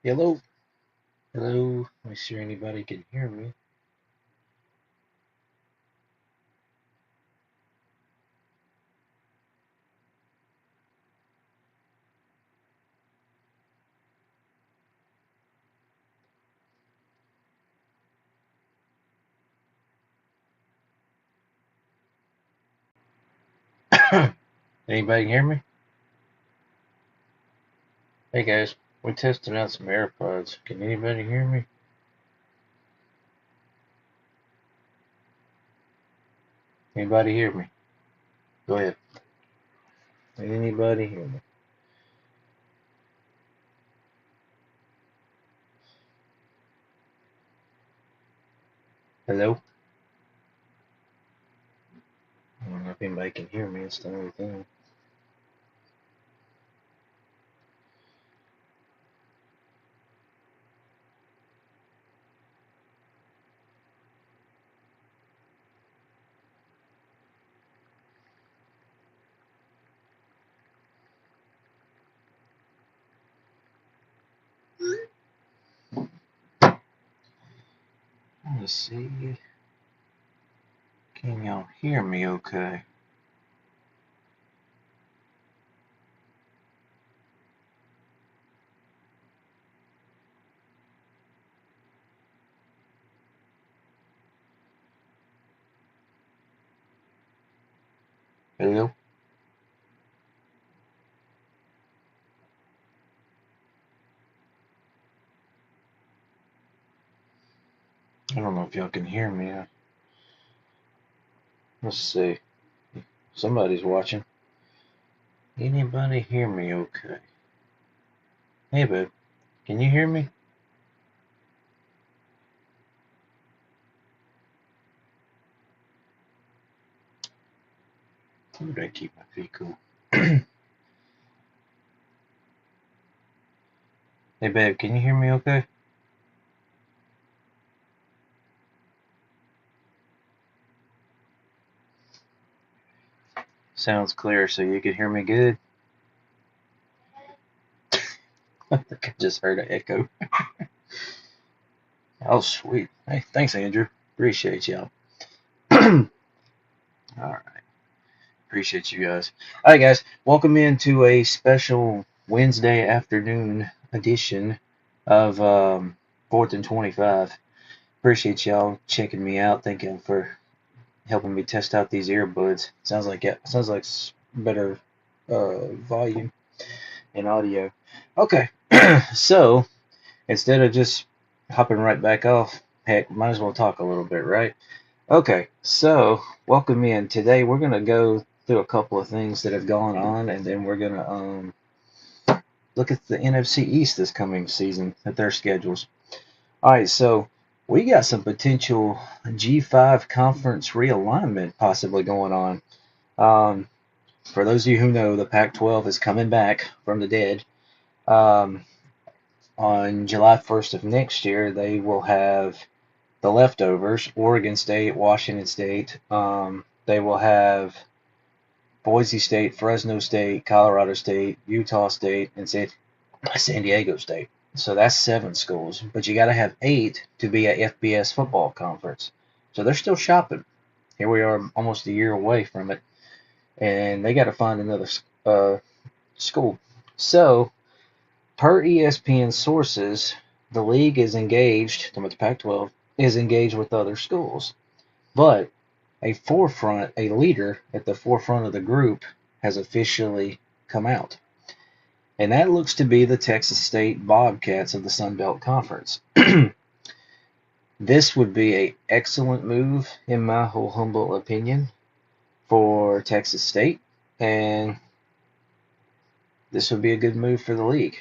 Hello, hello. Let me see if anybody can hear me. Anybody can hear me? Hey guys, we're testing out some AirPods. Can anybody hear me? Anybody hear me? Go ahead. Anybody hear me? Hello? I don't know if anybody can hear me. It's the only thing. Let's see. Can y'all hear me okay? Hello? I don't know if y'all can hear me. Let's see. Somebody's watching. Anybody hear me okay? Hey babe, can you hear me? How did I keep my feet cool? Hey babe, can you hear me okay? Sounds clear, so you can hear me good? I think I just heard an echo. Oh, sweet. Hey, thanks, Andrew. Appreciate y'all. All right. Appreciate you guys. All right, guys. Welcome into a special Wednesday afternoon edition of 4th and 25. Appreciate y'all checking me out. Thank you for helping me test out these earbuds. Sounds like better volume and audio. Okay. So instead of just hopping right back off, heck, might as well talk a little bit, right? Okay, so welcome in. Today we're gonna go through a couple of things that have gone on, and then we're gonna look at the NFC East this coming season at their schedules. All right, so we got some potential G5 conference realignment possibly going on. Um, for those of you who know, the Pac-12 is coming back from the dead. Um, on July 1st of next year, they will have the leftovers: Oregon State, Washington State. They will have Boise State, Fresno State, Colorado State, Utah State, and San Diego State. So that's 7 schools, but you got to have 8 to be a FBS football conference. So they're still shopping. Here we are, almost a year away from it, and they got to find another school. So, per ESPN sources, the league is engaged, the Pac-12 is engaged with other schools, but a leader at the forefront of the group has officially come out. And that looks to be the Texas State Bobcats of the Sun Belt Conference. This would be an excellent move, in my whole humble opinion, for Texas State, and this would be a good move for the league.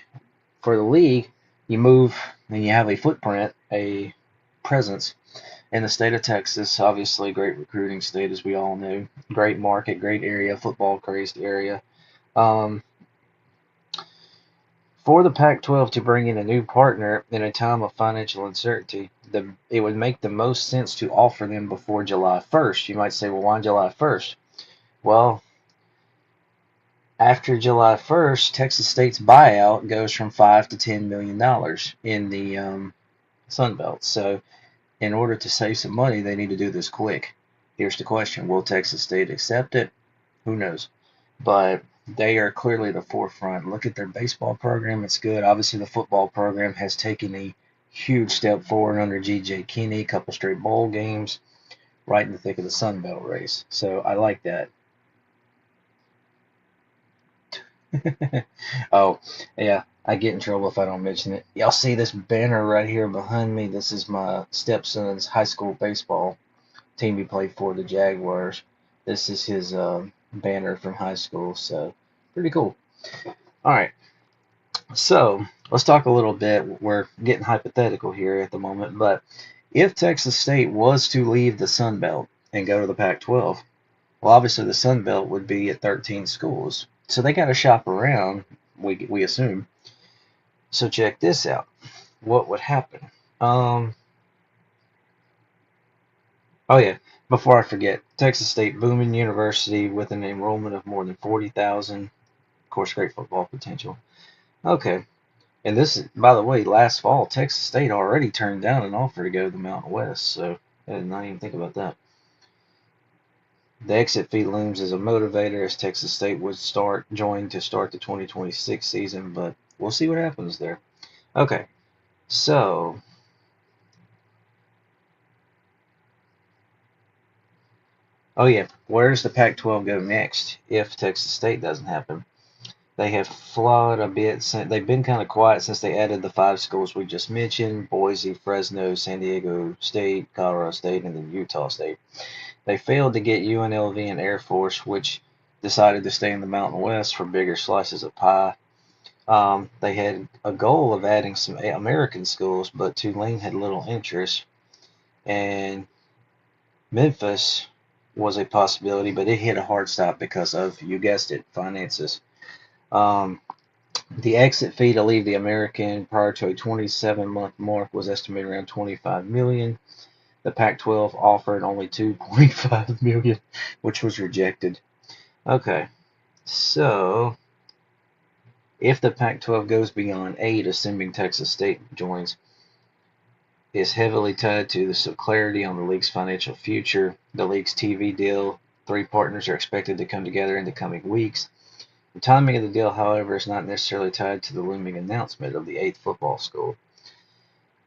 For the league, you move and you have a footprint, a presence in the state of Texas. Obviously, great recruiting state, as we all know. Great market, great area, football crazed area. Um, for the Pac-12 to bring in a new partner in a time of financial uncertainty, it would make the most sense to offer them before July 1st. You might say, well, why July 1st? Well, After July 1st, Texas State's buyout goes from $5 to $10 million in the Sun Belt. So, in order to save some money, they need to do this quick. Here's the question: will Texas State accept it? Who knows? But they are clearly the forefront. Look at their baseball program; it's good. Obviously, the football program has taken a huge step forward under G.J. Kinney. A couple straight bowl games, right in the thick of the Sun Belt race. So I like that. Oh, yeah, I get in trouble if I don't mention it. Y'all see this banner right here behind me? This is my stepson's high school baseball team he played for, the Jaguars. This is his banner from high school, so pretty cool. All right, so let's talk a little bit. We're getting hypothetical here at the moment, but if Texas State was to leave the Sun Belt and go to the Pac-12, well, obviously the Sun Belt would be at 13 schools, so they got to shop around. We assume. So check this out. What would happen? Um, oh yeah, before I forget, Texas State booming university with an enrollment of more than 40,000. Of course, great football potential. Okay, and this is, by the way, last fall Texas State already turned down an offer to go to the Mountain West. So I did not even think about that. The exit fee looms as a motivator as Texas State would join to start the 2026 season, but we'll see what happens there. Okay, so oh yeah, where does the Pac-12 go next if Texas State doesn't happen? They have flawed a bit. They've been kind of quiet since they added the five schools we just mentioned: Boise, Fresno, San Diego State, Colorado State, and then Utah State. They failed to get UNLV and Air Force, which decided to stay in the Mountain West for bigger slices of pie. They had a goal of adding some American schools, but Tulane had little interest, and Memphis was a possibility, but it hit a hard stop because of, you guessed it, finances. Um, the exit fee to leave the American prior to a 27-month mark was estimated around 25 million. The Pac-12 offered only 2.5 million, which was rejected. Okay, so if the Pac-12 goes beyond 8, assuming Texas State joins, is heavily tied to the clarity on the league's financial future. The league's TV deal, three partners are expected to come together in the coming weeks. The timing of the deal, however, is not necessarily tied to the looming announcement of the eighth football school.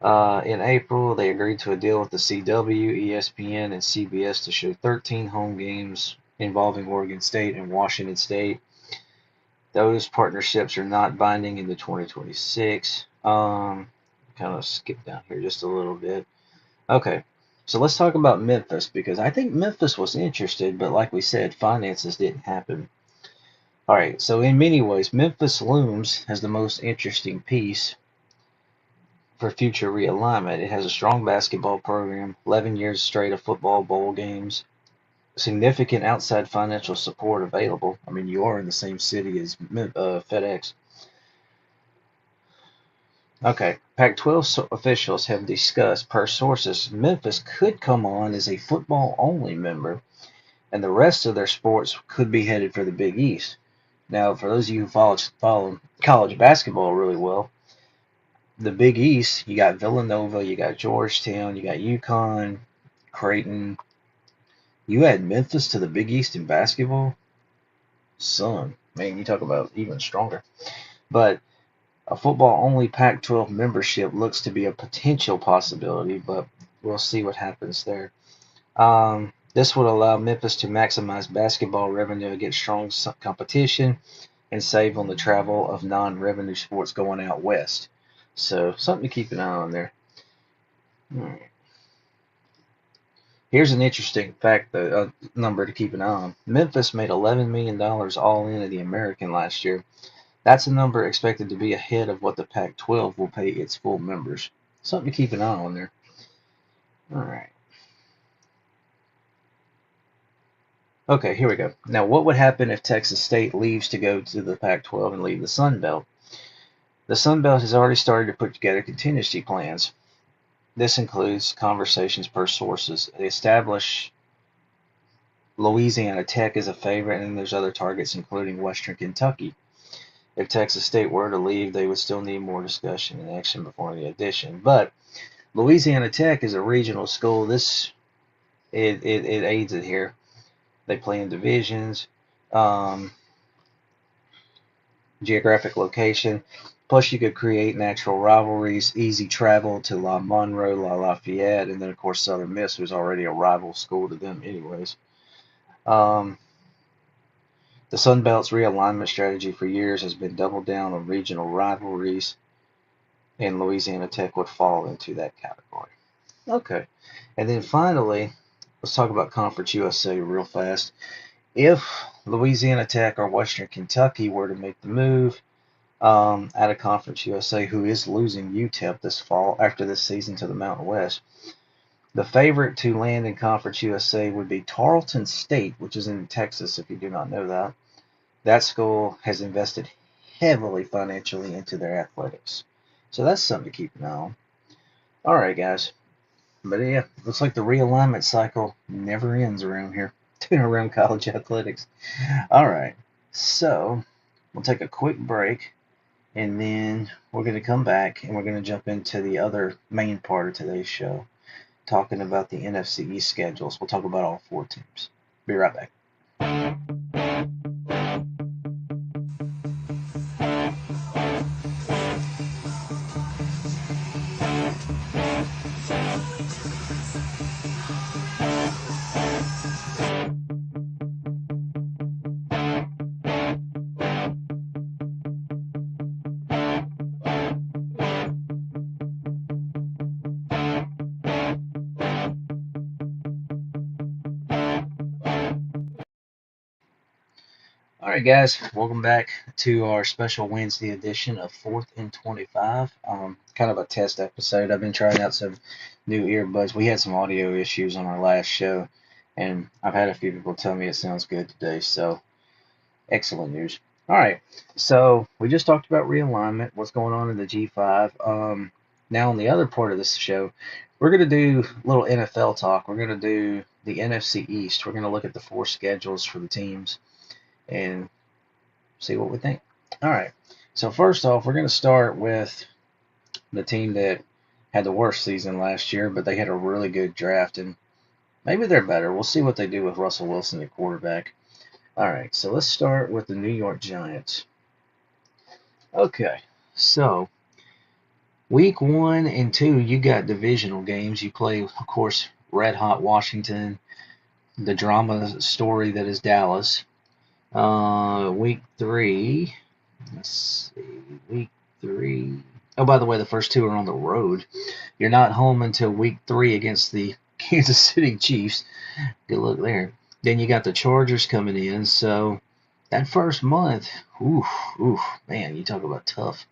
In April, they agreed to a deal with the CW, ESPN, and CBS to show 13 home games involving Oregon State and Washington State. Those partnerships are not binding into 2026. Kind of skip down here just a little bit. Okay, so let's talk about Memphis, because I think Memphis was interested, but like we said, finances didn't happen. All right, so in many ways, Memphis looms as the most interesting piece for future realignment. It has a strong basketball program, 11 years straight of football bowl games, significant outside financial support available. I mean, you are in the same city as FedEx. Okay, Pac-12 officials have discussed, per sources, Memphis could come on as a football-only member, and the rest of their sports could be headed for the Big East. Now, for those of you who follow college basketball really well, the Big East, you got Villanova, you got Georgetown, you got UConn, Creighton. You add Memphis to the Big East in basketball, son, man, you talk about even stronger. But a football-only Pac-12 membership looks to be a potential possibility, but we'll see what happens there. This would allow Memphis to maximize basketball revenue against strong competition and save on the travel of non-revenue sports going out west. So something to keep an eye on there. Here's an interesting fact, number to keep an eye on. Memphis made $11 million all in at the American last year. That's a number expected to be ahead of what the Pac-12 will pay its full members. Something to keep an eye on there. All right. Okay, here we go. Now, what would happen if Texas State leaves to go to the Pac-12 and leave the Sun Belt? The Sun Belt has already started to put together contingency plans. This includes conversations per sources. They establish Louisiana Tech is a favorite, and there's other targets, including Western Kentucky. If Texas State were to leave, they would still need more discussion and action before the addition. But Louisiana Tech is a regional school. It aids it here. They play in divisions, um, geographic location. Plus, you could create natural rivalries, easy travel to La Monroe, La Lafayette, and then, of course, Southern Miss, who's already a rival school to them anyways. Um, the Sun Belt's realignment strategy for years has been double down on regional rivalries, and Louisiana Tech would fall into that category. Okay. And then finally, let's talk about Conference USA real fast. If Louisiana Tech or Western Kentucky were to make the move out of Conference USA, who is losing UTEP this fall after this season to the Mountain West, the favorite to land in Conference USA would be Tarleton State, which is in Texas, if you do not know that. That school has invested heavily financially into their athletics. So that's something to keep an eye on. All right, guys. But yeah, looks like the realignment cycle never ends around here, around college athletics. All right, so we'll take a quick break, and then we're going to come back and we're going to jump into the other main part of today's show, talking about the NFC East schedules. We'll talk about all 4 teams. Be right back. All right, guys, welcome back to our special Wednesday edition of 4th and 25. Kind of a test episode. I've been trying out some new earbuds. We had some audio issues on our last show, and I've had a few people tell me it sounds good today, so excellent news. All right, so we just talked about realignment, what's going on in the G5. Now, on the other part of this show, we're going to do a little NFL talk. We're going to do the NFC East. We're going to look at the 4 schedules for the teams and see what we think. All right. So first off, we're going to start with the team that had the worst season last year, but they had a really good draft, and maybe they're better. We'll see what they do with Russell Wilson at quarterback. All right. So let's start with the New York Giants. Okay. So week 1 and 2, you got divisional games. You play, of course, Red Hot Washington, the drama story that is Dallas. Week 3. Let's see. Week 3. Oh, by the way, the first 2 are on the road. You're not home until week 3 against the Kansas City Chiefs. Good luck there. Then you got the Chargers coming in. So that first month, man, you talk about tough.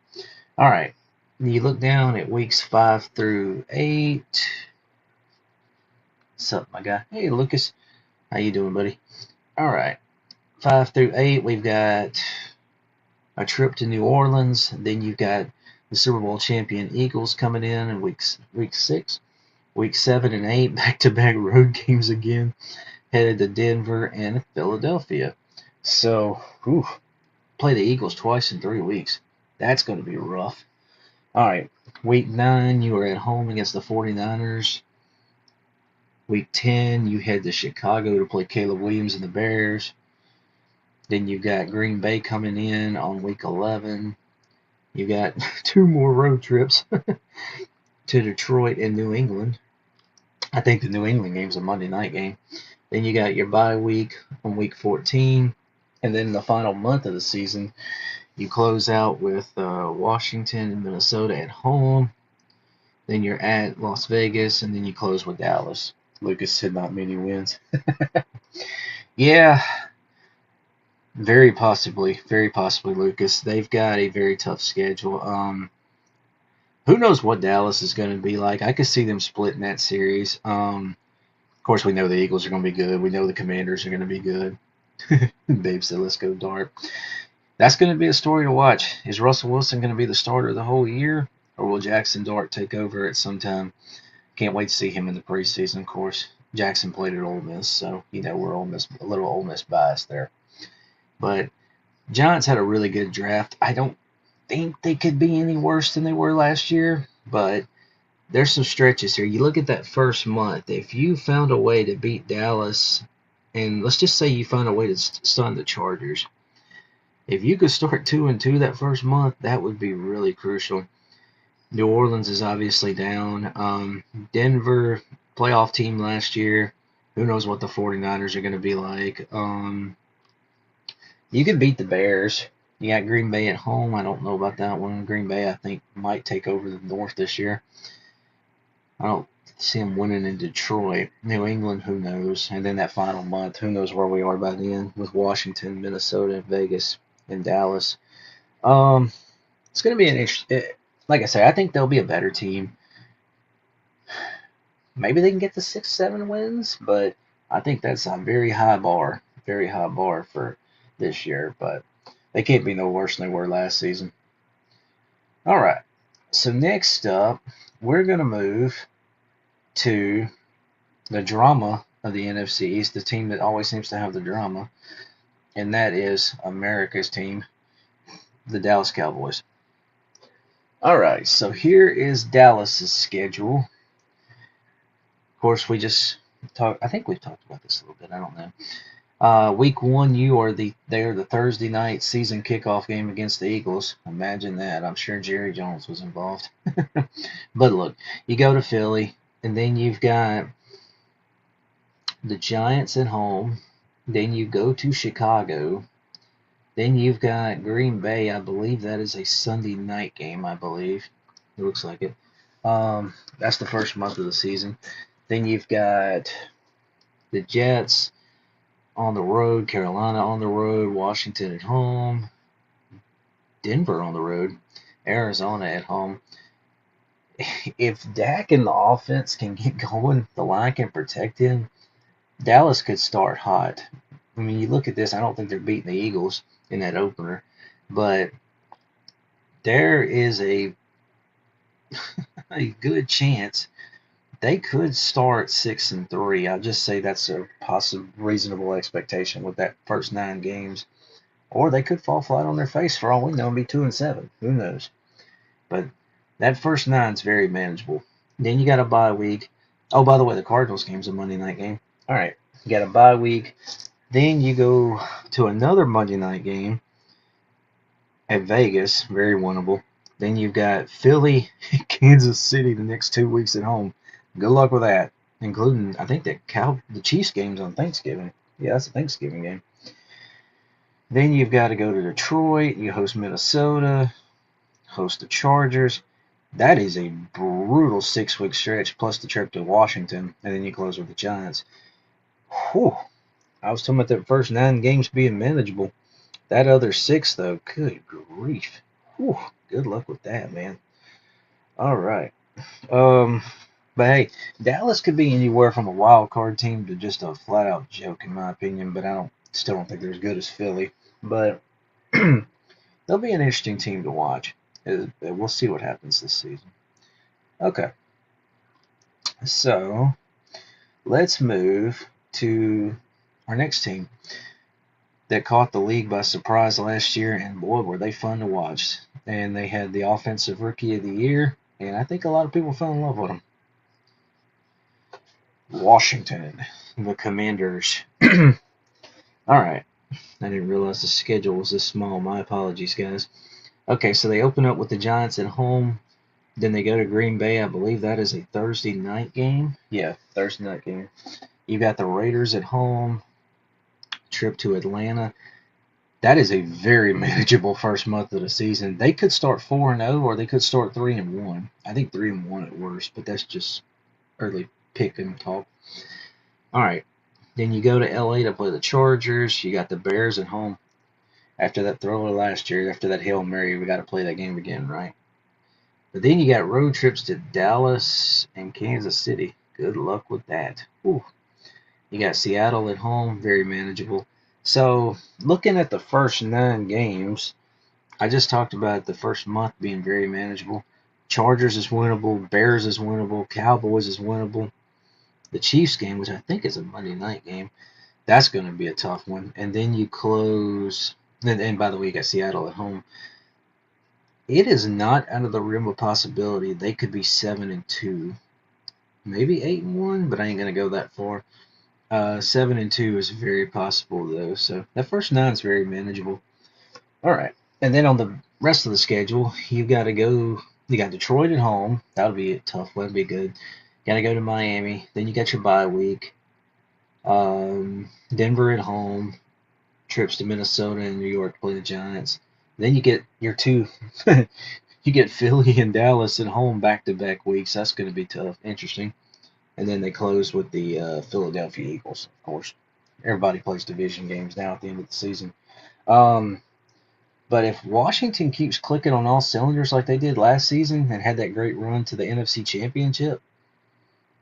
All right. You look down at weeks 5 through 8. What's up, my guy? Hey, Lucas. How you doing, buddy? All right. 5 through 8, we've got a trip to New Orleans. Then you've got the Super Bowl champion Eagles coming in week 6. Week 7 and 8, back-to-back road games again. Headed to Denver and Philadelphia. So, play the Eagles twice in 3 weeks. That's going to be rough. All right, week 9, you are at home against the 49ers. Week 10, you head to Chicago to play Caleb Williams and the Bears. Then you got Green Bay coming in on week 11. You got 2 more road trips to Detroit and New England. I think the New England game's a Monday night game. Then you got your bye week on week 14. And then the final month of the season, you close out with Washington and Minnesota at home. Then you're at Las Vegas, and then you close with Dallas. Lucas said not many wins. Yeah, very possibly, Lucas. They've got a very tough schedule. Who knows what Dallas is going to be like? I could see them splitting that series. Of course, we know the Eagles are going to be good. We know the Commanders are going to be good. Babe said, let's go Dart. That's going to be a story to watch. Is Russell Wilson going to be the starter the whole year, or will Jackson Dart take over at some time? Can't wait to see him in the preseason, of course. Jackson played at Ole Miss, so we're Ole Miss, a little Ole Miss bias there. But Giants had a really good draft. I don't think they could be any worse than they were last year, but there's some stretches here. You look at that first month. If you found a way to beat Dallas, and let's just say you found a way to stun the Chargers, if you could start 2-2 that first month, that would be really crucial. New Orleans is obviously down. Denver, playoff team last year. Who knows what the 49ers are going to be like. You could beat the Bears. You got Green Bay at home. I don't know about that one. Green Bay, I think, might take over the North this year. I don't see them winning in Detroit. New England, who knows? And then that final month, who knows where we are by then with Washington, Minnesota, Vegas, and Dallas. It's going to be an interesting. Like I say, I think they'll be a better team. Maybe they can get to 6-7 wins, but I think that's a very high bar for this year. But they can't be no worse than they were last season. All right. So next up, we're going to move to the drama of the NFC East, the team that always seems to have the drama, and that is America's team, the Dallas Cowboys. All right, so here is Dallas's schedule. Of course, we just talked. I think we've talked about this a little bit. I don't know. Week 1, they are the Thursday night season kickoff game against the Eagles. Imagine that. I'm sure Jerry Jones was involved. But look, you go to Philly, and then you've got the Giants at home. Then you go to Chicago. Then you've got Green Bay. I believe that is a Sunday night game, I believe. It looks like it. That's the first month of the season. Then you've got the Jets on the road, Carolina on the road, Washington at home, Denver on the road, Arizona at home. If Dak and the offense can get going, the line can protect him, Dallas could start hot. I mean, you look at this, I don't think they're beating the Eagles in that opener, but there is a good chance they could start 6-3. I'll just say that's a possible reasonable expectation with that first 9 games. Or they could fall flat on their face for all we know and be 2-7. Who knows? But that first 9 is very manageable. Then you got a bye week. Oh, by the way, the Cardinals game's a Monday night game. All right, you got a bye week. Then you go to another Monday night game at Vegas, very winnable. Then you've got Philly, Kansas City the next 2 weeks at home. Good luck with that, including I think the Chiefs game's on Thanksgiving. Yeah, that's a Thanksgiving game. Then you've got to go to Detroit. You host Minnesota, host the Chargers. That is a brutal 6-week stretch, plus the trip to Washington, and then you close with the Giants. Whew. I was talking about that first 9 games being manageable. That other 6, though, good grief. Whew. Good luck with that, man. All right. But hey, Dallas could be anywhere from a wild card team to just a flat out joke, in my opinion. But still don't think they're as good as Philly. But they'll be an interesting team to watch. We'll see what happens this season. Okay, so let's move to our next team that caught the league by surprise last year, and boy, were they fun to watch. And they had the Offensive Rookie of the Year, and I think a lot of people fell in love with them. Washington, the Commanders. All right, I didn't realize the schedule was this small. My apologies, guys. Okay, so they open up with the Giants at home. Then they go to Green Bay. I believe that is a Thursday night game. Yeah, Thursday night game. You got the Raiders at home. Trip to Atlanta. That is a very manageable first month of the season. They could start 4-0 or they could start 3-1. I think 3-1 at worst, but that's just early pick and talk. All right. Then you go to LA to play the Chargers. You got the Bears at home. After that thriller last year, after that Hail Mary, we got to play that game again, right? But then you got road trips to Dallas and Kansas City. Good luck with that. Whew. You got Seattle at home, very manageable. So, looking at the first 9 games, I just talked about the first month being very manageable. Chargers is winnable, Bears is winnable, Cowboys is winnable. the Chiefs game, which I think is a Monday night game. That's going to be a tough one. And then you close. And by the way, you got Seattle at home. It is not out of the realm of possibility they could be 7-2, maybe 8-1, but I ain't gonna go that far. 7-2 is very possible though, so that first nine is very manageable. All right, and then on the rest of the schedule, you got to go. You got Detroit at home. That'll be a tough one. That'll be good. Got to go to Miami. Then you got your bye week. Denver at home. Trips to Minnesota and New York to play the Giants. Then you get your two. You get Philly and Dallas at home back-to-back weeks. That's going to be tough. Interesting. And then they close with the Philadelphia Eagles, of course. Everybody plays division games now at the end of the season. But if Washington keeps clicking on all cylinders like they did last season and had that great run to the NFC Championship,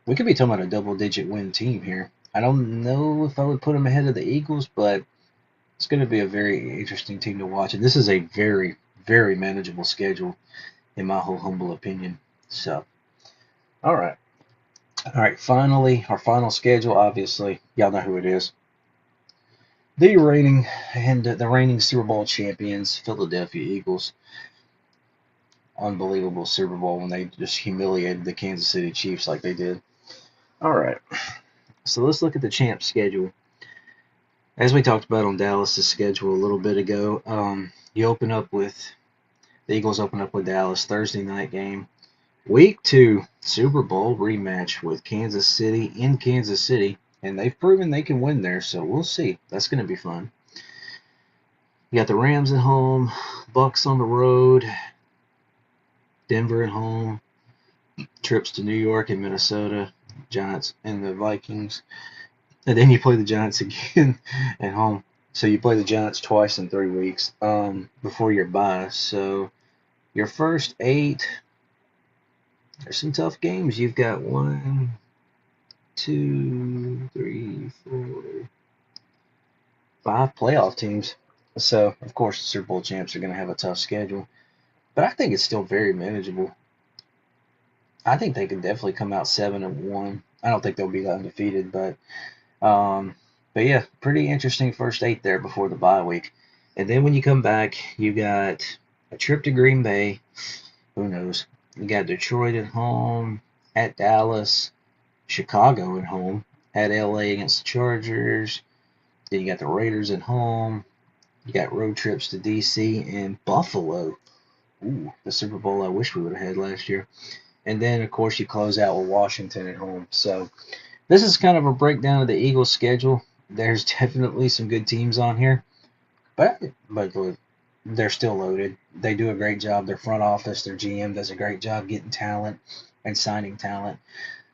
we could be talking about a double-digit win team here. I don't know if I would put them ahead of the Eagles, but it's going to be a very interesting team to watch. And this is a very, very manageable schedule, in my whole humble opinion. So, all right. All right, finally, our final schedule, obviously, y'all know who it is. The reigning Super Bowl champions, Philadelphia Eagles. Unbelievable Super Bowl when they just humiliated the Kansas City Chiefs like they did. All right, so let's look at the champ schedule. As we talked about on Dallas' schedule a little bit ago, the Eagles open up with Dallas Thursday night game. Week 2 Super Bowl rematch with Kansas City in Kansas City, and they've proven they can win there, so we'll see. That's going to be fun. You got the Rams at home, Bucks on the road, Denver at home, trips to New York and Minnesota, Giants and the Vikings, and then you play the Giants again at home. So you play the Giants twice in 3 weeks before your bye. So your first 8. There's some tough games. You've got 1, 2, 3, 4, 5 playoff teams. So, of course, the Super Bowl champs are going to have a tough schedule. But I think it's still very manageable. I think they can definitely come out 7-1. I don't think they'll be undefeated, but yeah, pretty interesting first 8 there before the bye week. And then when you come back, you got a trip to Green Bay. Who knows? You got Detroit at home, at Dallas, Chicago at home, at LA against the Chargers. Then you got the Raiders at home. You got road trips to DC and Buffalo. Ooh, the Super Bowl I wish we would have had last year. And then, of course, you close out with Washington at home. So this is kind of a breakdown of the Eagles' schedule. There's definitely some good teams on here, but they're still loaded. They do a great job. Their front office, their GM does a great job getting talent and signing talent.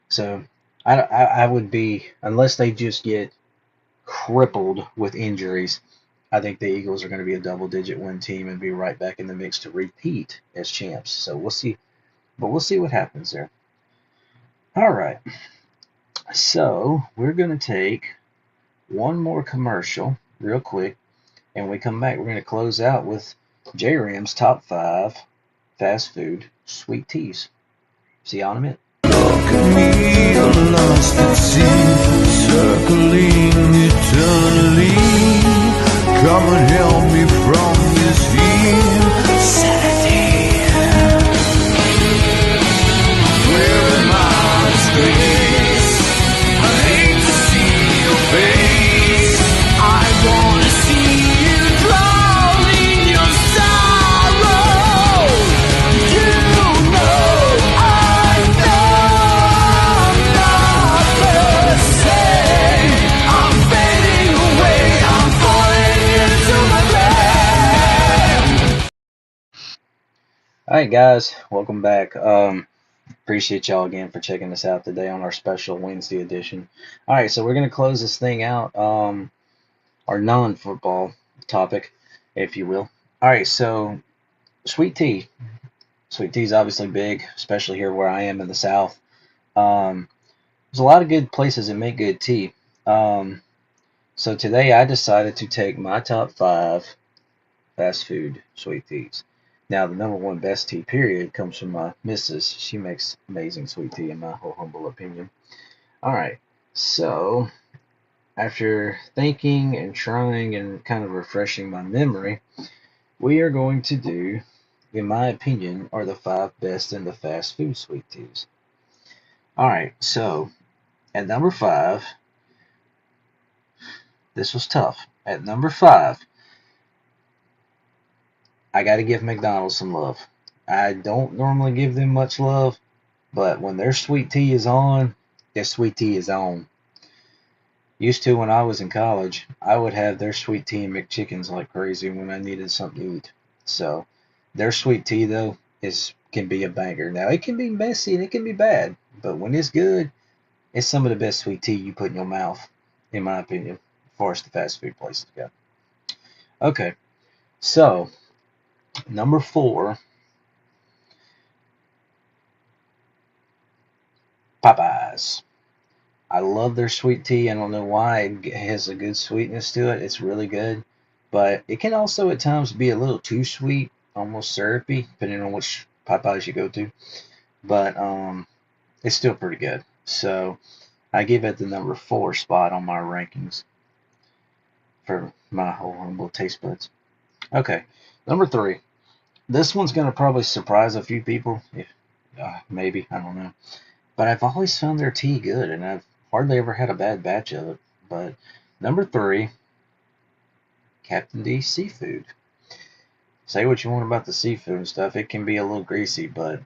So I would be, unless they just get crippled with injuries, I think the Eagles are going to be a double-digit win team and be right back in the mix to repeat as champs. So we'll see, but we'll see what happens there. All right. So we're going to take one more commercial real quick, and when we come back, we're going to close out with J-Ram's top 5 fast food sweet teas. See you on a minute. Look at me, I'm lost at sea, circling eternally. Come and help me from this insanity. Where am I disgrace? I hate to see your face. I wanna see you drown in your sorrow. You know I'm not the same. I'm fading away. I'm falling into my grave. Alright guys, welcome back. Appreciate y'all again for checking us out today on our special Wednesday edition. Alright, so we're going to close this thing out, our non-football topic, if you will. Alright, so sweet tea. Sweet tea is obviously big, especially here where I am in the South. There's a lot of good places that make good tea. So today I decided to take my top 5 fast food sweet teas. Now, the number 1 best tea, period, comes from my missus. She makes amazing sweet tea, in my whole humble opinion. All right. So after thinking and trying and kind of refreshing my memory, we are going to do, in my opinion, are the 5 best in the fast food sweet teas. All right. So at number 5, this was tough. At number 5, I got to give McDonald's some love. I don't normally give them much love, but when their sweet tea is on, their sweet tea is on. Used to when I was in college, I would have their sweet tea and McChickens like crazy when I needed something to eat. So their sweet tea though is can be a banger. Now it can be messy and it can be bad, but when it's good, it's some of the best sweet tea you put in your mouth, in my opinion, as far as the fast food places go. Okay, so number 4, Popeyes. I love their sweet tea. I don't know why it has a good sweetness to it. It's really good, but it can also at times be a little too sweet, almost syrupy, depending on which Popeyes you go to. But it's still pretty good. So I give it the number 4 spot on my rankings for my whole humble taste buds. Okay, number 3. This one's gonna probably surprise a few people, if maybe I don't know. But I've always found their tea good, and I've hardly ever had a bad batch of it. But number 3, Captain D Seafood. Say what you want about the seafood and stuff, it can be a little greasy, but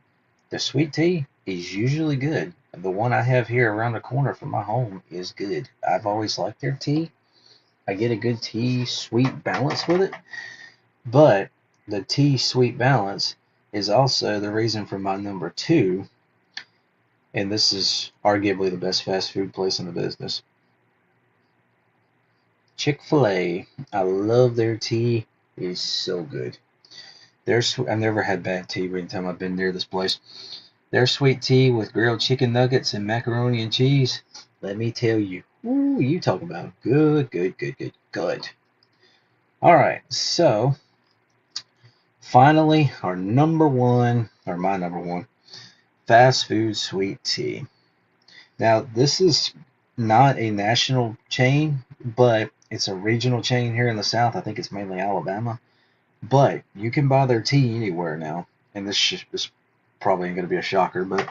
the sweet tea is usually good. The one I have here around the corner from my home is good. I've always liked their tea. I get a good tea sweet balance with it, but the tea sweet balance is also the reason for my number 2, and this is arguably the best fast food place in the business. Chick-fil-A. I love their tea. It is so good. I've never had bad tea every time I've been near this place. Their sweet tea with grilled chicken nuggets and macaroni and cheese. Let me tell you. Ooh, you talk about good, good, good, good, good. All right, so finally, our number 1, or my number 1, fast food sweet tea. Now, this is not a national chain, but it's a regional chain here in the South. I think it's mainly Alabama. But you can buy their tea anywhere now. And this probably ain't going to be a shocker, but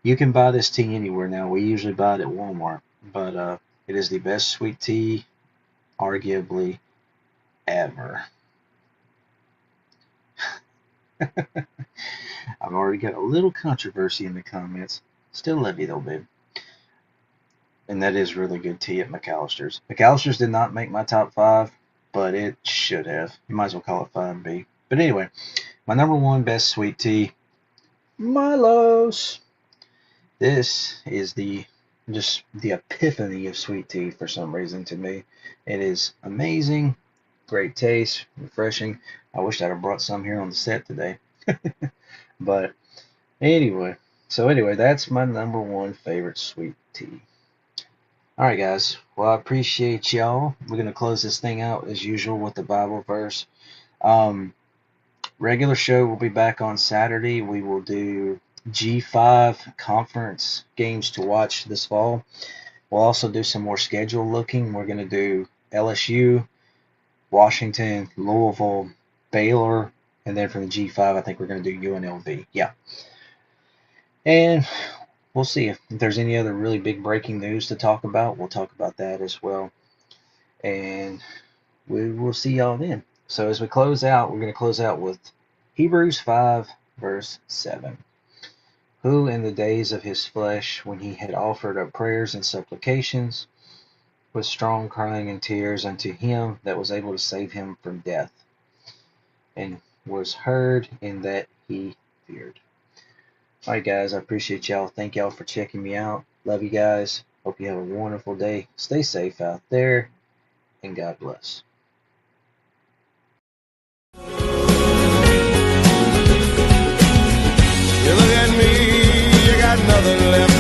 you can buy this tea anywhere now. We usually buy it at Walmart. But it is the best sweet tea, arguably, ever. I've already got a little controversy in the comments. Still love you though, babe. And that is really good tea at McAllister's. McAllister's did not make my top 5, but it should have. You might as well call it 5B. But anyway, my number 1 best sweet tea, Milo's. This is just the epiphany of sweet tea for some reason to me. It is amazing, great taste, refreshing. I wish I'd have brought some here on the set today. But anyway, that's my number 1 favorite sweet tea. Alright guys, well I appreciate y'all. We're going to close this thing out as usual with the Bible verse. Regular show will be back on Saturday. We will do G5 conference games to watch this fall. We'll also do some more schedule looking. We're going to do LSU, Washington, Louisville, Baylor, and then from the G5 I think we're going to do UNLV. Yeah. And we'll see if there's any other really big breaking news to talk about. We'll talk about that as well. And we will see y'all then. So as we close out, we're going to close out with Hebrews 5, verse 7. Who in the days of his flesh, when he had offered up prayers and supplications, with strong crying and tears unto him that was able to save him from death, and was heard in that he feared. Alright guys, I appreciate y'all. Thank y'all for checking me out. Love you guys. Hope you have a wonderful day. Stay safe out there, and God bless. You look at me, you got nothing left.